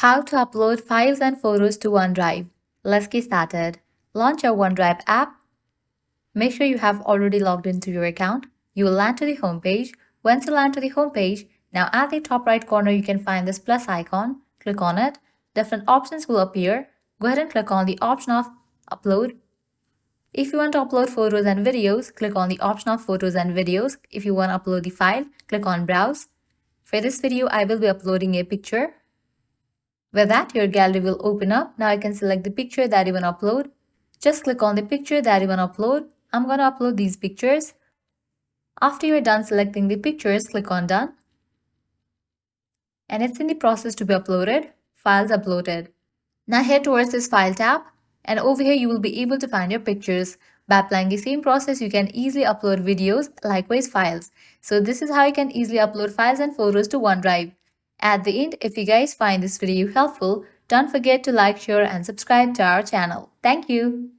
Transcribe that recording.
How to upload files and photos to OneDrive. Let's get started. Launch your OneDrive app. Make sure you have already logged into your account. You will land to the home page. Once you land to the home page, now at the top right corner you can find this plus icon. Click on it. Different options will appear. Go ahead and click on the option of upload. If you want to upload photos and videos, click on the option of photos and videos. If you want to upload the file, click on browse. For this video, I will be uploading a picture. With that, your gallery will open up. Now you can select the picture that you want to upload. Just click on the picture that you want to upload. I'm going to upload these pictures. After you're done selecting the pictures, click on done. And it's in the process to be uploaded. Files uploaded. Now head towards this file tab. And over here you will be able to find your pictures. By applying the same process, you can easily upload videos, likewise files. So this is how you can easily upload files and photos to OneDrive. At the end, if you guys find this video helpful, don't forget to like, share and subscribe to our channel. Thank you.